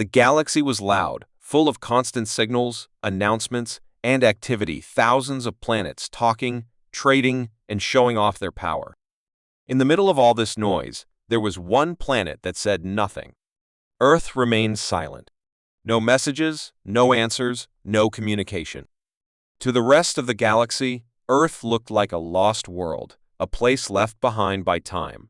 The galaxy was loud, full of constant signals, announcements, and activity, thousands of planets talking, trading, and showing off their power. In the middle of all this noise, there was one planet that said nothing. Earth remained silent. No messages, no answers, no communication. To the rest of the galaxy, Earth looked like a lost world, a place left behind by time.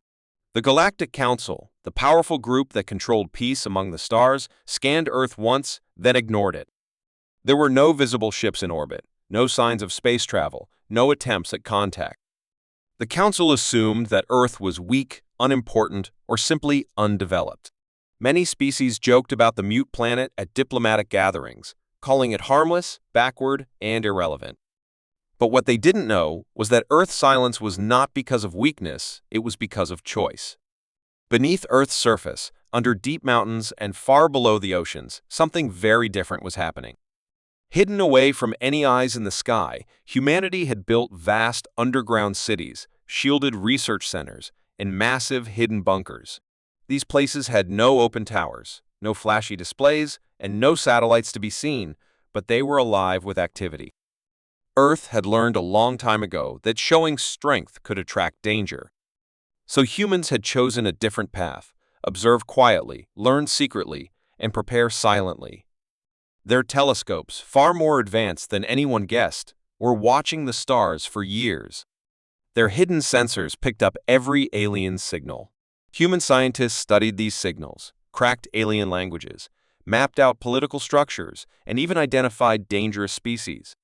The Galactic Council, the powerful group that controlled peace among the stars, scanned Earth once, then ignored it. There were no visible ships in orbit, no signs of space travel, no attempts at contact. The Council assumed that Earth was weak, unimportant, or simply undeveloped. Many species joked about the mute planet at diplomatic gatherings, calling it harmless, backward, and irrelevant. But what they didn't know was that Earth's silence was not because of weakness, it was because of choice. Beneath Earth's surface, under deep mountains and far below the oceans, something very different was happening. Hidden away from any eyes in the sky, humanity had built vast underground cities, shielded research centers, and massive hidden bunkers. These places had no open towers, no flashy displays, and no satellites to be seen, but they were alive with activity. Earth had learned a long time ago that showing strength could attract danger. So humans had chosen a different path: observe quietly, learn secretly, and prepare silently. Their telescopes, far more advanced than anyone guessed, were watching the stars for years. Their hidden sensors picked up every alien signal. Human scientists studied these signals, cracked alien languages, mapped out political structures, and even identified dangerous species.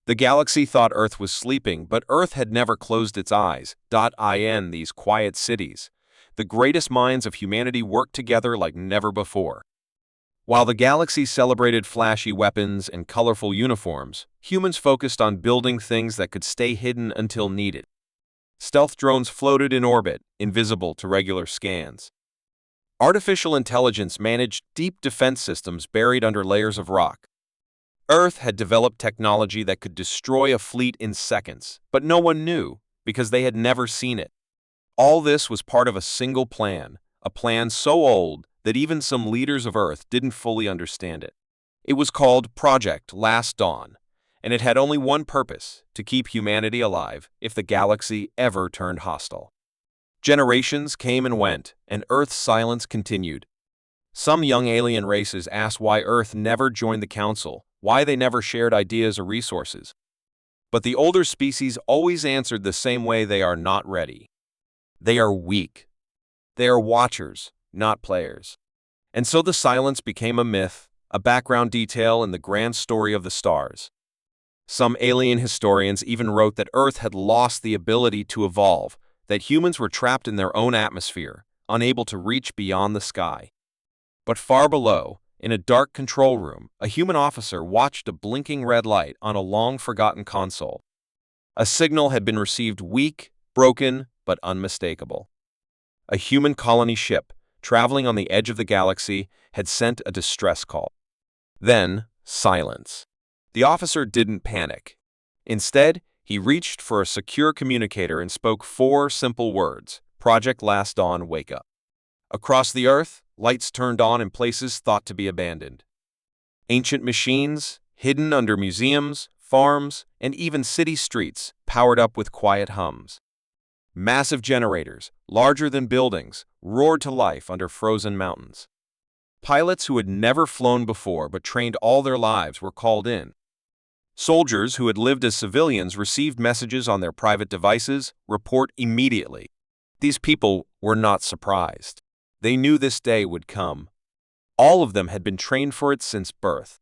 The galaxy thought Earth was sleeping, but Earth had never closed its eyes. In these quiet cities, the greatest minds of humanity worked together like never before. While the galaxy celebrated flashy weapons and colorful uniforms, humans focused on building things that could stay hidden until needed. Stealth drones floated in orbit, invisible to regular scans. Artificial intelligence managed deep defense systems buried under layers of rock. Earth had developed technology that could destroy a fleet in seconds, but no one knew because they had never seen it. All this was part of a single plan, a plan so old that even some leaders of Earth didn't fully understand it. It was called Project Last Dawn, and it had only one purpose: to keep humanity alive if the galaxy ever turned hostile. Generations came and went, and Earth's silence continued. Some young alien races asked why Earth never joined the Council, why they never shared ideas or resources. But the older species always answered the same way: they are not ready. They are weak. They are watchers, not players. And so the silence became a myth, a background detail in the grand story of the stars. Some alien historians even wrote that Earth had lost the ability to evolve, that humans were trapped in their own atmosphere, unable to reach beyond the sky. But far below, in a dark control room, a human officer watched a blinking red light on a long-forgotten console. A signal had been received, weak, broken, but unmistakable. A human colony ship, traveling on the edge of the galaxy, had sent a distress call. Then, silence. The officer didn't panic. Instead, he reached for a secure communicator and spoke 4 simple words: Project Last Dawn, wake up. Across the Earth, lights turned on in places thought to be abandoned. Ancient machines, hidden under museums, farms, and even city streets, powered up with quiet hums. Massive generators, larger than buildings, roared to life under frozen mountains. Pilots who had never flown before but trained all their lives were called in. Soldiers who had lived as civilians received messages on their private devices: report immediately. These people were not surprised. They knew this day would come. All of them had been trained for it since birth.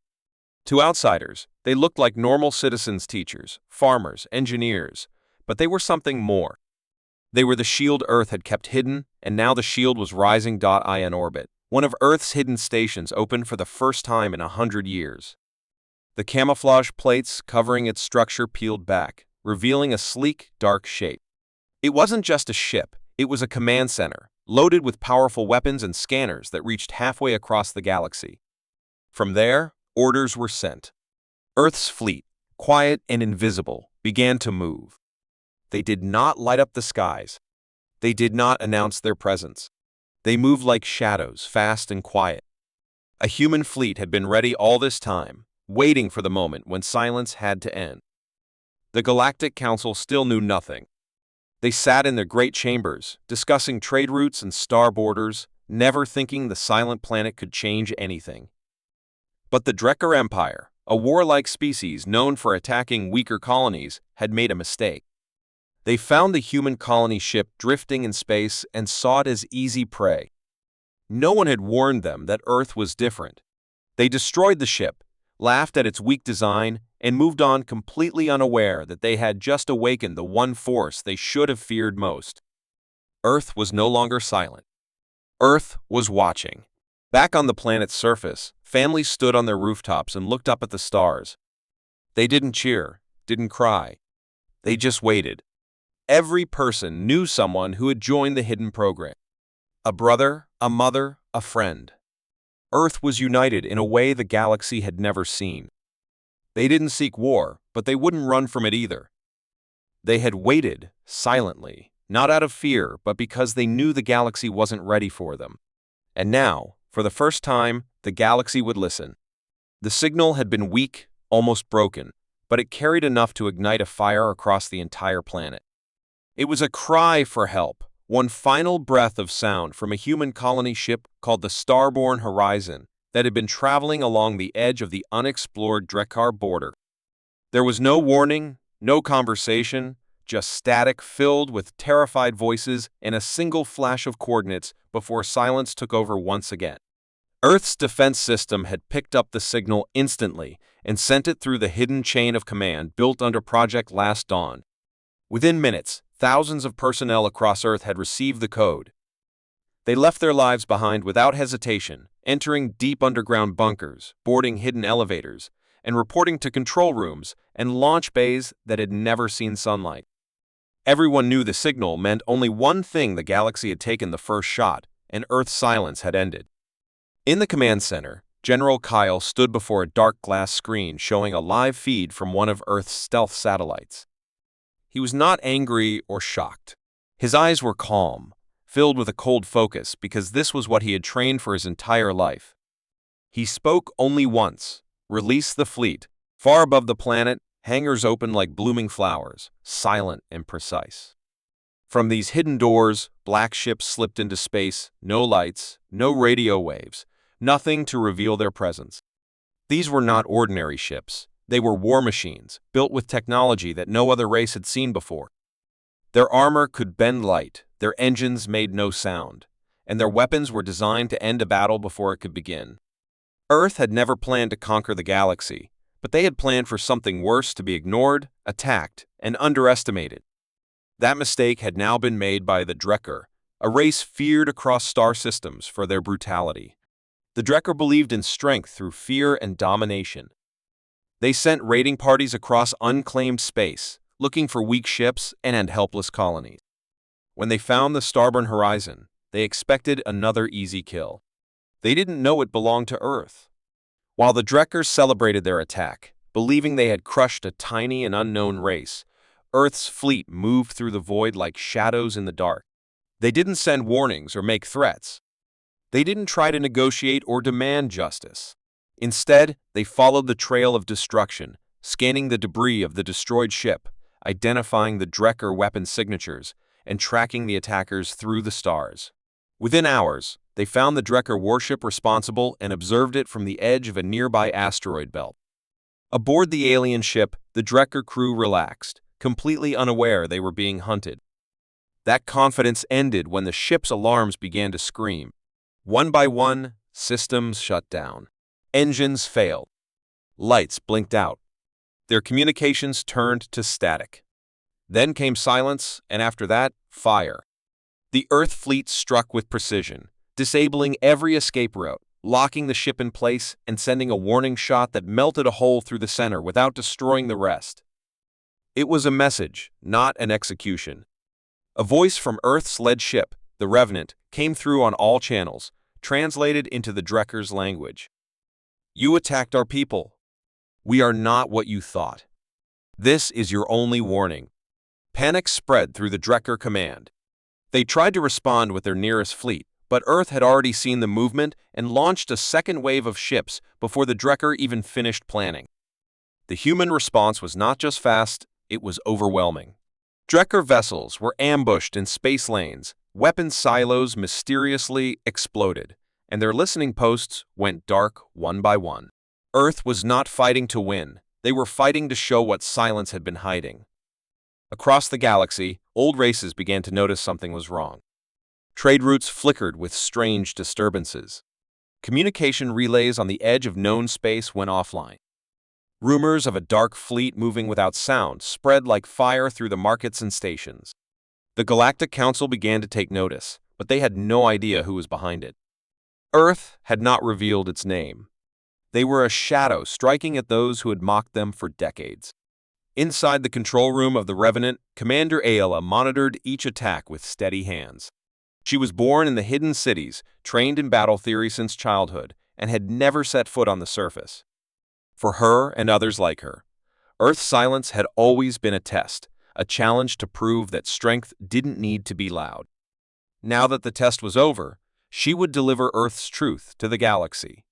To outsiders, they looked like normal citizens: teachers, farmers, engineers, but they were something more. They were the shield Earth had kept hidden, and now the shield was rising. In orbit, one of Earth's hidden stations opened for the first time in 100 years. The camouflage plates covering its structure peeled back, revealing a sleek, dark shape. It wasn't just a ship, it was a command center, loaded with powerful weapons and scanners that reached halfway across the galaxy. From there, orders were sent. Earth's fleet, quiet and invisible, began to move. They did not light up the skies. They did not announce their presence. They moved like shadows, fast and quiet. A human fleet had been ready all this time, waiting for the moment when silence had to end. The Galactic Council still knew nothing. They sat in their great chambers, discussing trade routes and star borders, never thinking the silent planet could change anything. But the Drekker Empire, a warlike species known for attacking weaker colonies, had made a mistake. They found the human colony ship drifting in space and saw it as easy prey. No one had warned them that Earth was different. They destroyed the ship, laughed at its weak design, and moved on completely unaware that they had just awakened the one force they should have feared most. Earth was no longer silent. Earth was watching. Back on the planet's surface, families stood on their rooftops and looked up at the stars. They didn't cheer, didn't cry. They just waited. Every person knew someone who had joined the hidden program. A brother, a mother, a friend. Earth was united in a way the galaxy had never seen. They didn't seek war, but they wouldn't run from it either. They had waited, silently, not out of fear, but because they knew the galaxy wasn't ready for them. And now, for the first time, the galaxy would listen. The signal had been weak, almost broken, but it carried enough to ignite a fire across the entire planet. It was a cry for help, one final breath of sound from a human colony ship called the Starborn Horizon that had been traveling along the edge of the unexplored Drekkar border. There was no warning, no conversation, just static filled with terrified voices and a single flash of coordinates before silence took over once again. Earth's defense system had picked up the signal instantly and sent it through the hidden chain of command built under Project Last Dawn. Within minutes, thousands of personnel across Earth had received the code. They left their lives behind without hesitation, entering deep underground bunkers, boarding hidden elevators, and reporting to control rooms and launch bays that had never seen sunlight. Everyone knew the signal meant only one thing: the galaxy had taken the first shot, and Earth's silence had ended. In the command center, General Kyle stood before a dark glass screen showing a live feed from one of Earth's stealth satellites. He was not angry or shocked. His eyes were calm, filled with a cold focus, because this was what he had trained for his entire life. He spoke only once: release the fleet. Far above the planet, hangars opened like blooming flowers, silent and precise. From these hidden doors, black ships slipped into space, no lights, no radio waves, nothing to reveal their presence. These were not ordinary ships. They were war machines, built with technology that no other race had seen before. Their armor could bend light, their engines made no sound, and their weapons were designed to end a battle before it could begin. Earth had never planned to conquer the galaxy, but they had planned for something worse: to be ignored, attacked, and underestimated. That mistake had now been made by the Drekker, a race feared across star systems for their brutality. The Drekker believed in strength through fear and domination. They sent raiding parties across unclaimed space, looking for weak ships and helpless colonies. When they found the Starborn Horizon, they expected another easy kill. They didn't know it belonged to Earth. While the Drekkers celebrated their attack, believing they had crushed a tiny and unknown race, Earth's fleet moved through the void like shadows in the dark. They didn't send warnings or make threats. They didn't try to negotiate or demand justice. Instead, they followed the trail of destruction, scanning the debris of the destroyed ship, identifying the Drekker weapon signatures, and tracking the attackers through the stars. Within hours, they found the Drekker warship responsible and observed it from the edge of a nearby asteroid belt. Aboard the alien ship, the Drekker crew relaxed, completely unaware they were being hunted. That confidence ended when the ship's alarms began to scream. One by one, systems shut down. Engines failed. Lights blinked out. Their communications turned to static. Then came silence, and after that, fire. The Earth fleet struck with precision, disabling every escape route, locking the ship in place, and sending a warning shot that melted a hole through the center without destroying the rest. It was a message, not an execution. A voice from Earth's lead ship, the Revenant, came through on all channels, translated into the Drekker's language. You attacked our people. We are not what you thought. This is your only warning. Panic spread through the Drekker command. They tried to respond with their nearest fleet, But Earth had already seen the movement and launched a second wave of ships before the Drekker even finished planning. The human response was not just fast, it was overwhelming. Drekker vessels were ambushed in space lanes, weapon silos mysteriously exploded, and their listening posts went dark one by one. Earth was not fighting to win, they were fighting to show what silence had been hiding. Across the galaxy, old races began to notice something was wrong. Trade routes flickered with strange disturbances. Communication relays on the edge of known space went offline. Rumors of a dark fleet moving without sound spread like fire through the markets and stations. The Galactic Council began to take notice, but they had no idea who was behind it. Earth had not revealed its name. They were a shadow striking at those who had mocked them for decades. Inside the control room of the Revenant, Commander Ayla monitored each attack with steady hands. She was born in the hidden cities, trained in battle theory since childhood, and had never set foot on the surface. For her and others like her, Earth's silence had always been a test, a challenge to prove that strength didn't need to be loud. Now that the test was over, she would deliver Earth's truth to the galaxy.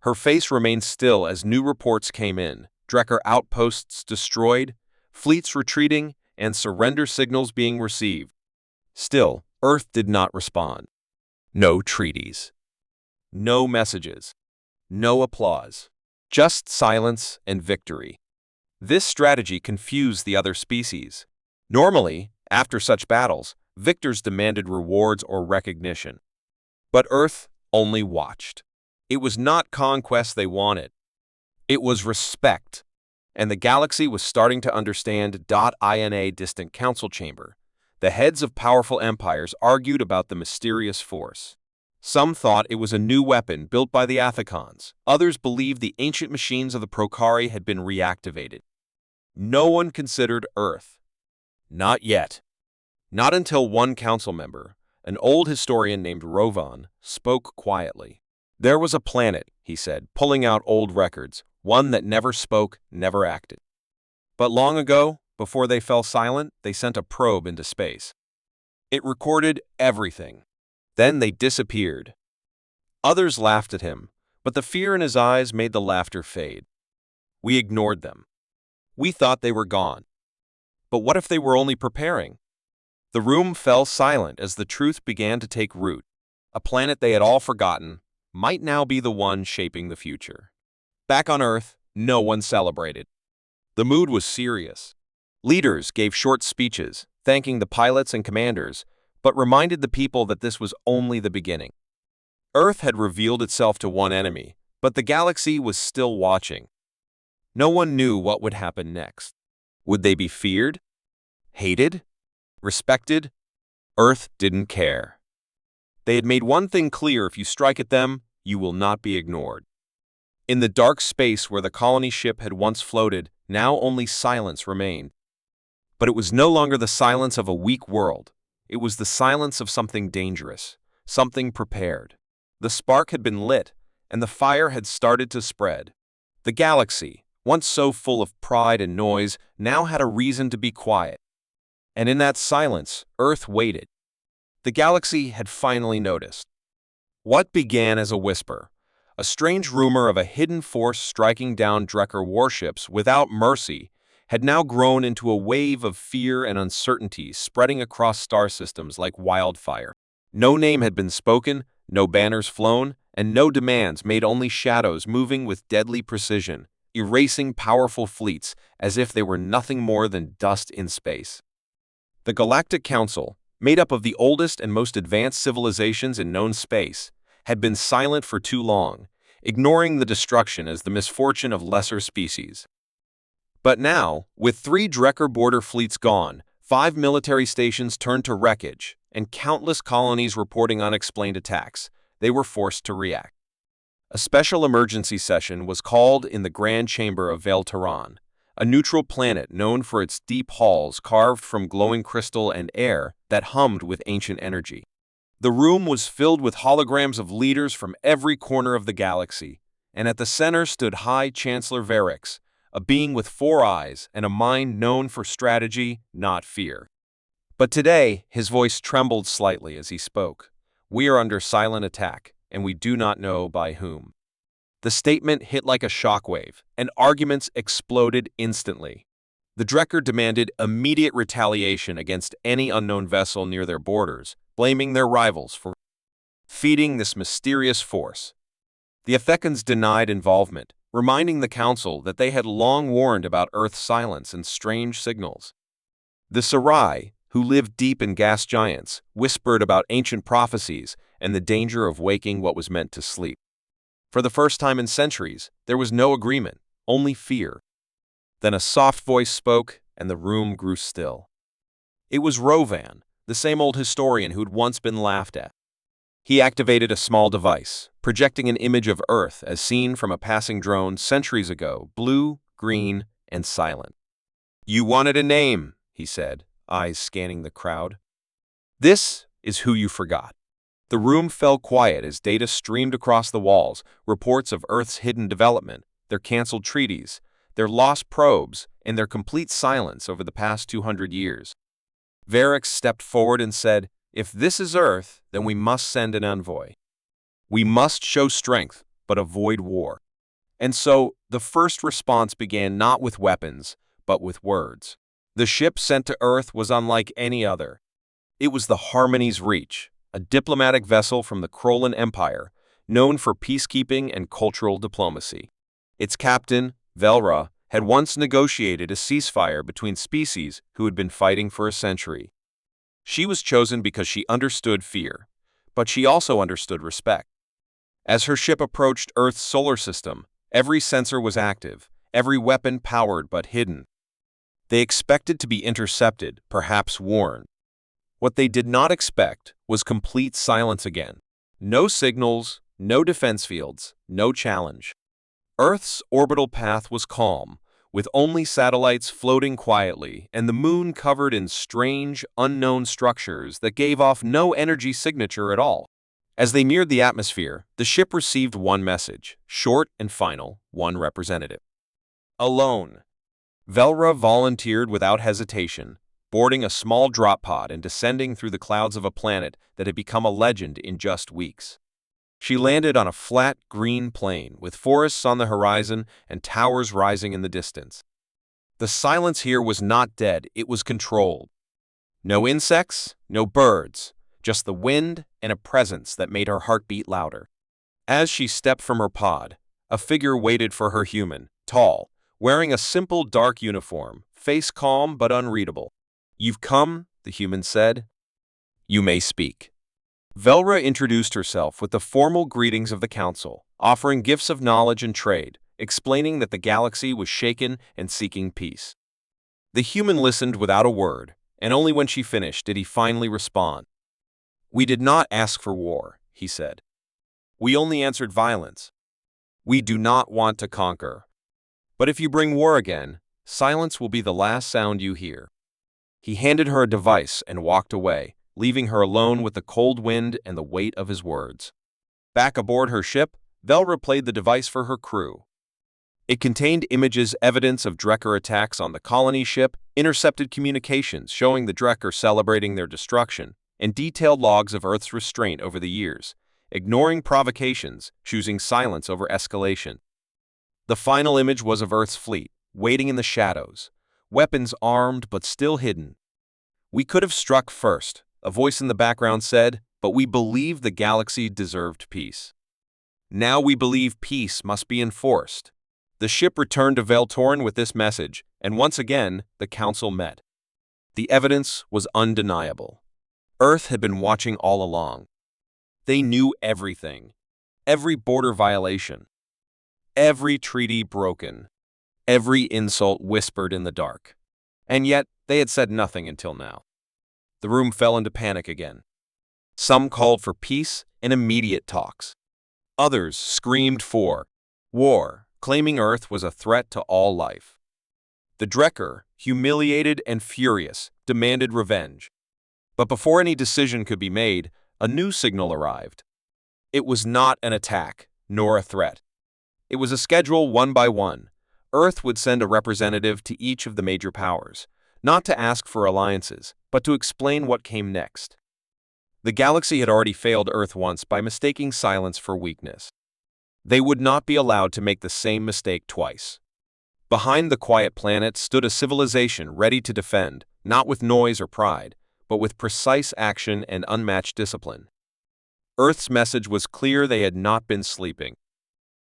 Her face remained still as new reports came in, Drekker outposts destroyed, fleets retreating, and surrender signals being received. Still, Earth did not respond. No treaties. No messages. No applause. Just silence and victory. This strategy confused the other species. Normally, after such battles, victors demanded rewards or recognition. But Earth only watched. It was not conquest they wanted. It was respect. And the galaxy was starting to understand. In a distant council chamber, the heads of powerful empires argued about the mysterious force. Some thought it was a new weapon built by the Athicons. Others believed the ancient machines of the Prokari had been reactivated. No one considered Earth. Not yet. Not until one council member, an old historian named Rovan, spoke quietly. There was a planet, he said, pulling out old records, one that never spoke, never acted. But long ago, before they fell silent, they sent a probe into space. It recorded everything. Then they disappeared. Others laughed at him, but the fear in his eyes made the laughter fade. We ignored them. We thought they were gone. But what if they were only preparing? The room fell silent as the truth began to take root. A planet they had all forgotten might now be the one shaping the future. Back on Earth, no one celebrated. The mood was serious. Leaders gave short speeches, thanking the pilots and commanders, but reminded the people that this was only the beginning. Earth had revealed itself to one enemy, but the galaxy was still watching. No one knew what would happen next. Would they be feared? Hated? Respected? Earth didn't care. They had made one thing clear: if you strike at them, you will not be ignored. In the dark space where the colony ship had once floated, now only silence remained. But it was no longer the silence of a weak world. It was the silence of something dangerous, something prepared. The spark had been lit, and the fire had started to spread. The galaxy, once so full of pride and noise, now had a reason to be quiet. And in that silence, Earth waited. The galaxy had finally noticed. What began as a whisper, a strange rumor of a hidden force striking down Drekker warships without mercy, had now grown into a wave of fear and uncertainty spreading across star systems like wildfire. No name had been spoken, no banners flown, and no demands made, only shadows moving with deadly precision, erasing powerful fleets as if they were nothing more than dust in space. The Galactic Council, made up of the oldest and most advanced civilizations in known space, had been silent for too long, ignoring the destruction as the misfortune of lesser species. But now, with 3 Drekker border fleets gone, 5 military stations turned to wreckage, and countless colonies reporting unexplained attacks, they were forced to react. A special emergency session was called in the Grand Chamber of Velteron, a neutral planet known for its deep halls carved from glowing crystal and air that hummed with ancient energy. The room was filled with holograms of leaders from every corner of the galaxy, and at the center stood High Chancellor Varix, a being with 4 eyes and a mind known for strategy, not fear. But today, his voice trembled slightly as he spoke. "We are under silent attack, and we do not know by whom." The statement hit like a shockwave, and arguments exploded instantly. The Drekker demanded immediate retaliation against any unknown vessel near their borders, blaming their rivals for feeding this mysterious force. The Athekans denied involvement, reminding the Council that they had long warned about Earth's silence and strange signals. The Sarai, who lived deep in gas giants, whispered about ancient prophecies and the danger of waking what was meant to sleep. For the first time in centuries, there was no agreement, only fear. Then a soft voice spoke, and the room grew still. It was Rovan, the same old historian who'd once been laughed at. He activated a small device, projecting an image of Earth as seen from a passing drone centuries ago, blue, green, and silent. "You wanted a name," he said, eyes scanning the crowd. "This is who you forgot." The room fell quiet as data streamed across the walls, reports of Earth's hidden development, their canceled treaties, their lost probes, and their complete silence over the past 200 years. Varix stepped forward and said, "If this is Earth, then we must send an envoy. We must show strength, but avoid war." And so, the first response began not with weapons, but with words. The ship sent to Earth was unlike any other. It was the Harmony's Reach, a diplomatic vessel from the Krolan Empire, known for peacekeeping and cultural diplomacy. Its captain, Velra, had once negotiated a ceasefire between species who had been fighting for a century. She was chosen because she understood fear, but she also understood respect. As her ship approached Earth's solar system, every sensor was active, every weapon powered but hidden. They expected to be intercepted, perhaps warned. What they did not expect was complete silence again. No signals, no defense fields, no challenge. Earth's orbital path was calm, with only satellites floating quietly and the moon covered in strange, unknown structures that gave off no energy signature at all. As they neared the atmosphere, the ship received one message, short and final, one representative. Alone. Velra volunteered without hesitation, boarding a small drop pod and descending through the clouds of a planet that had become a legend in just weeks. She landed on a flat, green plain, with forests on the horizon and towers rising in the distance. The silence here was not dead, it was controlled. No insects, no birds, just the wind and a presence that made her heart beat louder. As she stepped from her pod, a figure waited for her human, tall, wearing a simple dark uniform, face calm but unreadable. "You've come," the human said. "You may speak." Velra introduced herself with the formal greetings of the Council, offering gifts of knowledge and trade, explaining that the galaxy was shaken and seeking peace. The human listened without a word, and only when she finished did he finally respond. "We did not ask for war," he said. "We only answered violence. We do not want to conquer. But if you bring war again, silence will be the last sound you hear." He handed her a device and walked away, leaving her alone with the cold wind and the weight of his words. Back aboard her ship, Velra played the device for her crew. It contained images evidence of Drekker attacks on the colony ship, intercepted communications showing the Drekker celebrating their destruction, and detailed logs of Earth's restraint over the years, ignoring provocations, choosing silence over escalation. The final image was of Earth's fleet, waiting in the shadows, weapons armed but still hidden. "We could have struck first," a voice in the background said, "but we believed the galaxy deserved peace. Now we believe peace must be enforced." The ship returned to Veltorn with this message, and once again, the Council met. The evidence was undeniable. Earth had been watching all along. They knew everything. Every border violation. Every treaty broken. Every insult whispered in the dark. And yet, they had said nothing until now. The room fell into panic again. Some called for peace and immediate talks. Others screamed for war, claiming Earth was a threat to all life. The Drekker, humiliated and furious, demanded revenge. But before any decision could be made, a new signal arrived. It was not an attack, nor a threat. It was a schedule one by one. Earth would send a representative to each of the major powers, not to ask for alliances, but to explain what came next. The galaxy had already failed Earth once by mistaking silence for weakness. They would not be allowed to make the same mistake twice. Behind the quiet planet stood a civilization ready to defend, not with noise or pride, but with precise action and unmatched discipline. Earth's message was clear: they had not been sleeping.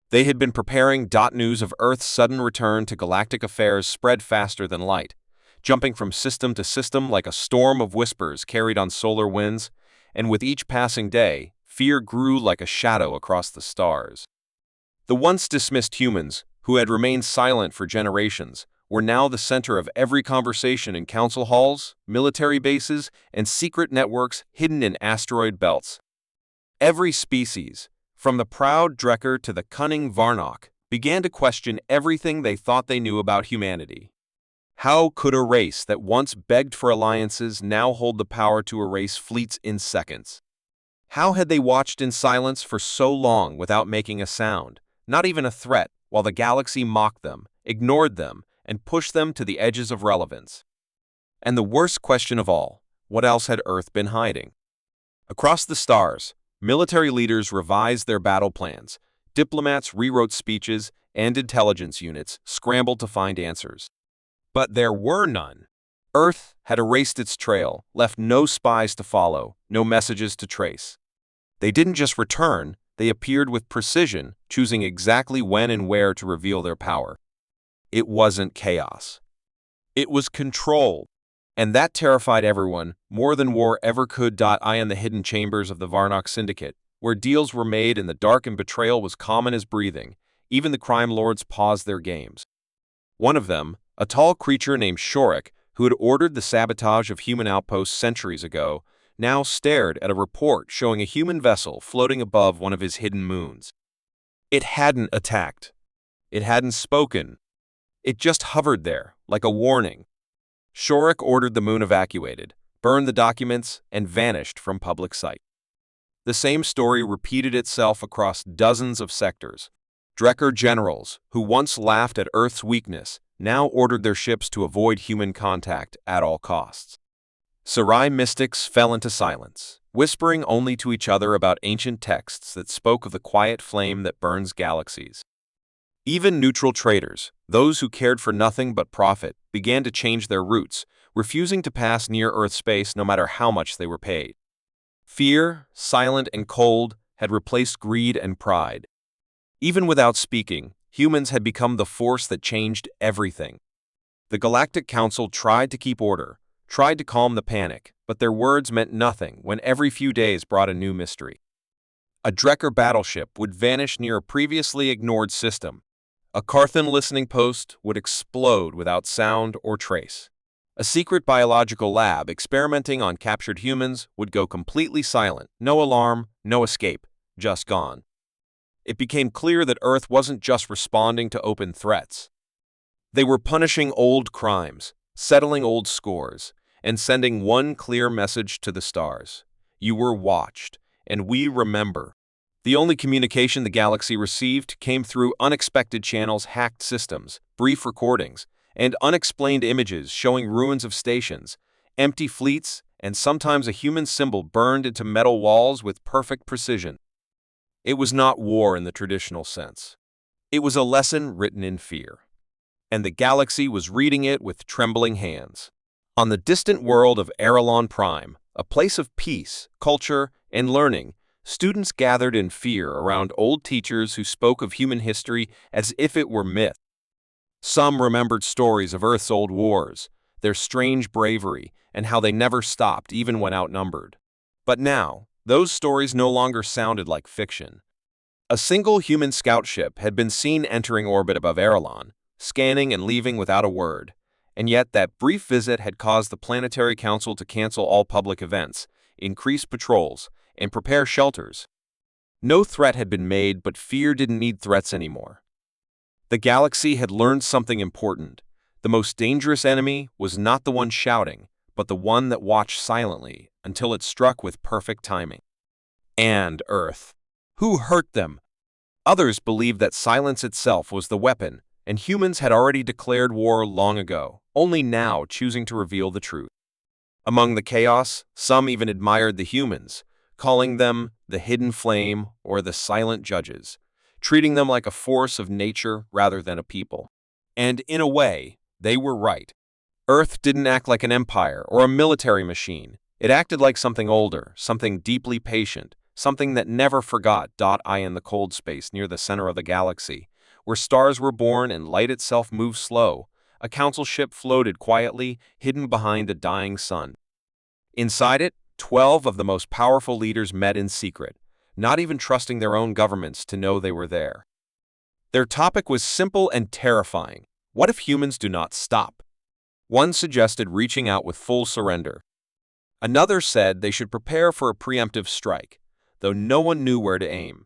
They had been preparing. News of Earth's sudden return to galactic affairs spread faster than light, jumping from system to system like a storm of whispers carried on solar winds, and with each passing day, fear grew like a shadow across the stars. The once dismissed humans, who had remained silent for generations, were now the center of every conversation in council halls, military bases, and secret networks hidden in asteroid belts. Every species, from the proud Drekker to the cunning Varnock, began to question everything they thought they knew about humanity. How could a race that once begged for alliances now hold the power to erase fleets in seconds? How had they watched in silence for so long without making a sound, not even a threat, while the galaxy mocked them, ignored them, and pushed them to the edges of relevance? And the worst question of all, what else had Earth been hiding? Across the stars, military leaders revised their battle plans, diplomats rewrote speeches, and intelligence units scrambled to find answers. But there were none. Earth had erased its trail, left no spies to follow, no messages to trace. They didn't just return, they appeared with precision, choosing exactly when and where to reveal their power. It wasn't chaos. It was control. And that terrified everyone, more than war ever could. I in the hidden chambers of the Varnock Syndicate, where deals were made in the dark and betrayal was common as breathing, even the crime lords paused their games. One of them, a tall creature named Shorik, who had ordered the sabotage of human outposts centuries ago, now stared at a report showing a human vessel floating above one of his hidden moons. It hadn't attacked. It hadn't spoken. It just hovered there, like a warning. Shorik ordered the moon evacuated, burned the documents, and vanished from public sight. The same story repeated itself across dozens of sectors. Drekker generals, who once laughed at Earth's weakness, now ordered their ships to avoid human contact at all costs. Sarai mystics fell into silence, whispering only to each other about ancient texts that spoke of the quiet flame that burns galaxies. Even neutral traders, those who cared for nothing but profit, began to change their routes, refusing to pass near Earth space no matter how much they were paid. Fear, silent and cold, had replaced greed and pride. Even without speaking, humans had become the force that changed everything. The Galactic Council tried to keep order, tried to calm the panic, but their words meant nothing when every few days brought a new mystery. A Drekker battleship would vanish near a previously ignored system. A Carthan listening post would explode without sound or trace. A secret biological lab experimenting on captured humans would go completely silent, no alarm, no escape, just gone. It became clear that Earth wasn't just responding to open threats. They were punishing old crimes, settling old scores, and sending one clear message to the stars. You were watched, and we remember. The only communication the galaxy received came through unexpected channels, hacked systems, brief recordings, and unexplained images showing ruins of stations, empty fleets, and sometimes a human symbol burned into metal walls with perfect precision. It was not war in the traditional sense. It was a lesson written in fear. And the galaxy was reading it with trembling hands. On the distant world of Arelon Prime, a place of peace, culture, and learning, students gathered in fear around old teachers who spoke of human history as if it were myth. Some remembered stories of Earth's old wars, their strange bravery, and how they never stopped even when outnumbered. But now, those stories no longer sounded like fiction. A single human scout ship had been seen entering orbit above Arelon, scanning and leaving without a word, and yet that brief visit had caused the Planetary Council to cancel all public events, increase patrols, and prepare shelters. No threat had been made, but fear didn't need threats anymore. The galaxy had learned something important. The most dangerous enemy was not the one shouting, but the one that watched silently until it struck with perfect timing. And Earth. Who hurt them? Others believed that silence itself was the weapon, and humans had already declared war long ago, only now choosing to reveal the truth. Among the chaos, some even admired the humans, calling them the hidden flame or the silent judges, treating them like a force of nature rather than a people. And in a way, they were right. Earth didn't act like an empire or a military machine. It acted like something older, something deeply patient, something that never forgot. I in the cold space near the center of the galaxy, where stars were born and light itself moved slow, a council ship floated quietly, hidden behind a dying sun. Inside it, 12 of the most powerful leaders met in secret, not even trusting their own governments to know they were there. Their topic was simple and terrifying. What if humans do not stop? One suggested reaching out with full surrender. Another said they should prepare for a preemptive strike, though no one knew where to aim.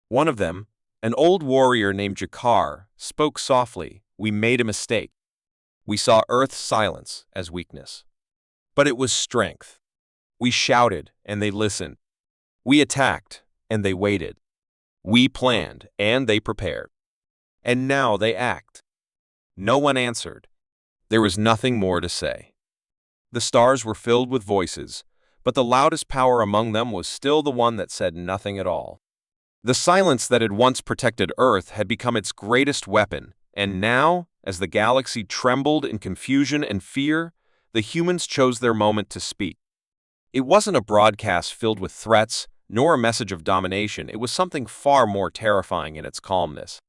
One of them, an old warrior named Jakar, spoke softly. We made a mistake. We saw Earth's silence as weakness. But it was strength. We shouted, and they listened. We attacked, and they waited. We planned, and they prepared. And now they act. No one answered. There was nothing more to say. The stars were filled with voices, but the loudest power among them was still the one that said nothing at all. The silence that had once protected Earth had become its greatest weapon, and now, as the galaxy trembled in confusion and fear, the humans chose their moment to speak. It wasn't a broadcast filled with threats, nor a message of domination. It was something far more terrifying in its calmness.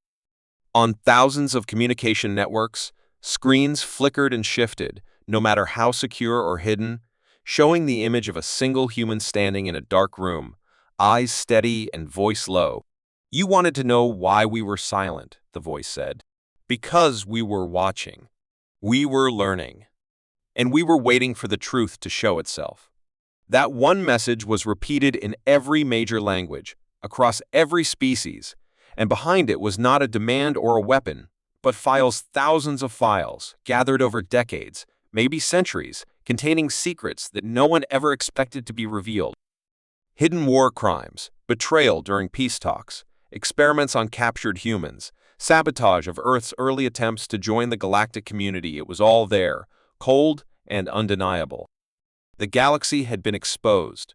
On thousands of communication networks, screens flickered and shifted, no matter how secure or hidden, showing the image of a single human standing in a dark room, eyes steady and voice low. You wanted to know why we were silent, the voice said. Because we were watching. We were learning. And we were waiting for the truth to show itself. That one message was repeated in every major language, across every species, and behind it was not a demand or a weapon, but files, thousands of files, gathered over decades, maybe centuries, containing secrets that no one ever expected to be revealed. Hidden war crimes, betrayal during peace talks, experiments on captured humans, sabotage of Earth's early attempts to join the galactic community. It was all there, cold and undeniable. The galaxy had been exposed.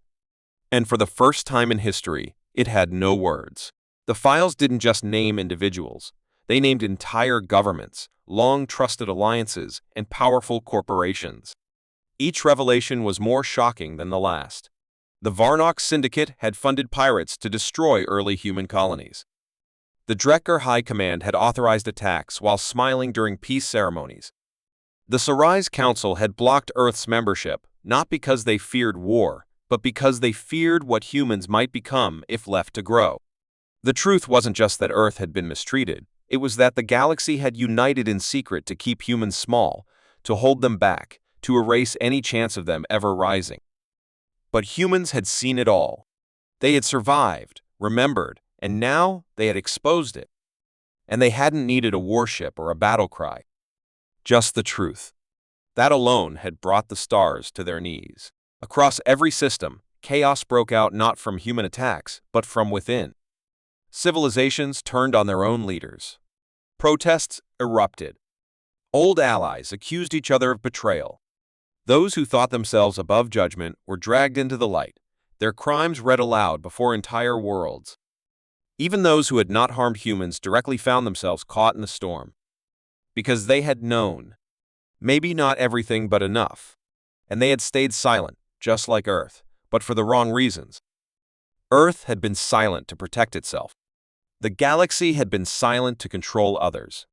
And for the first time in history, it had no words. The files didn't just name individuals. They named entire governments, long-trusted alliances, and powerful corporations. Each revelation was more shocking than the last. The Varnock Syndicate had funded pirates to destroy early human colonies. The Drekker High Command had authorized attacks while smiling during peace ceremonies. The Sarais Council had blocked Earth's membership, not because they feared war, but because they feared what humans might become if left to grow. The truth wasn't just that Earth had been mistreated. It was that the galaxy had united in secret to keep humans small, to hold them back, to erase any chance of them ever rising. But humans had seen it all. They had survived, remembered, and now they had exposed it. And they hadn't needed a warship or a battle cry. Just the truth. That alone had brought the stars to their knees. Across every system, chaos broke out not from human attacks, but from within. Civilizations turned on their own leaders. Protests erupted. Old allies accused each other of betrayal. Those who thought themselves above judgment were dragged into the light, their crimes read aloud before entire worlds. Even those who had not harmed humans directly found themselves caught in the storm. Because they had known. Maybe not everything, but enough. And they had stayed silent, just like Earth, but for the wrong reasons. Earth had been silent to protect itself. The galaxy had been silent to control others.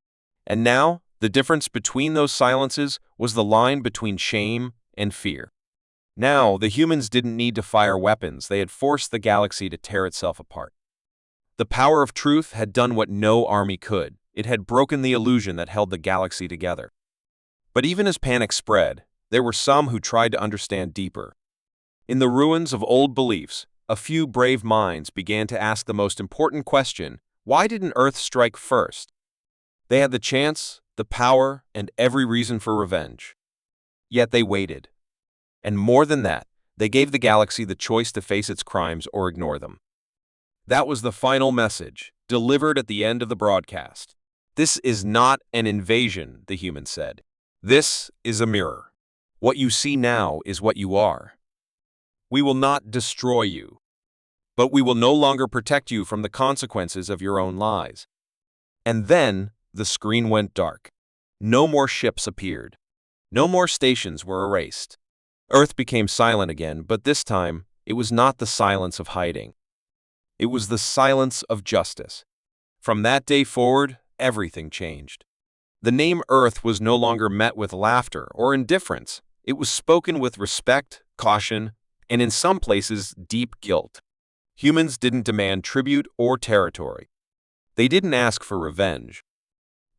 And now, the difference between those silences was the line between shame and fear. Now, the humans didn't need to fire weapons. They had forced the galaxy to tear itself apart. The power of truth had done what no army could. It had broken the illusion that held the galaxy together. But even as panic spread, there were some who tried to understand deeper. In the ruins of old beliefs, a few brave minds began to ask the most important question: why didn't Earth strike first? They had the chance, the power, and every reason for revenge. Yet they waited. And more than that, they gave the galaxy the choice to face its crimes or ignore them. That was the final message, delivered at the end of the broadcast. This is not an invasion, the human said. This is a mirror. What you see now is what you are. We will not destroy you. but we will no longer protect you from the consequences of your own lies. And then the screen went dark. No more ships appeared. No more stations were erased. Earth became silent again, but this time it was not the silence of hiding. It was the silence of justice. From that day forward, everything changed. The name Earth was no longer met with laughter or indifference. It was spoken with respect, caution, and in some places, deep guilt. Humans didn't demand tribute or territory. They didn't ask for revenge.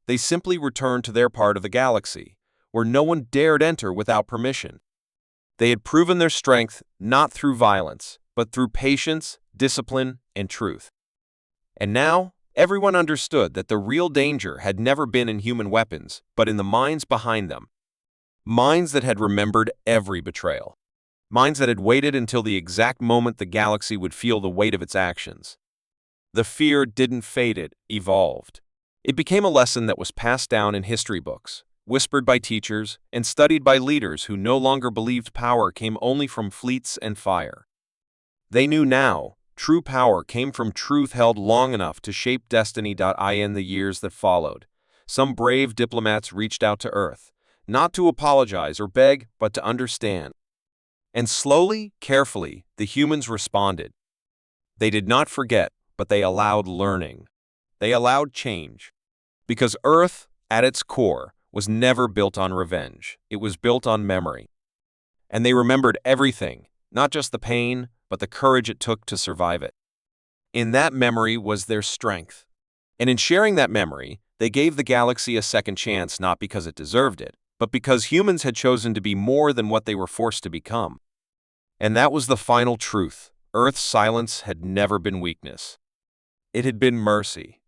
They simply returned to their part of the galaxy, where no one dared enter without permission. They had proven their strength not through violence, but through patience, discipline, and truth. And now, everyone understood that the real danger had never been in human weapons, but in the minds behind them. Minds that had remembered every betrayal. Minds that had waited until the exact moment the galaxy would feel the weight of its actions. The fear didn't fade, it evolved. It became a lesson that was passed down in history books, whispered by teachers, and studied by leaders who no longer believed power came only from fleets and fire. They knew now, true power came from truth held long enough to shape destiny. In the years that followed, some brave diplomats reached out to Earth, not to apologize or beg, but to understand. And slowly, carefully, the humans responded. They did not forget, but they allowed learning. They allowed change. Because Earth, at its core, was never built on revenge. It was built on memory. And they remembered everything, not just the pain, but the courage it took to survive it. In that memory was their strength. And in sharing that memory, they gave the galaxy a second chance, not because it deserved it, but because humans had chosen to be more than what they were forced to become. And that was the final truth. Earth's silence had never been weakness. It had been mercy.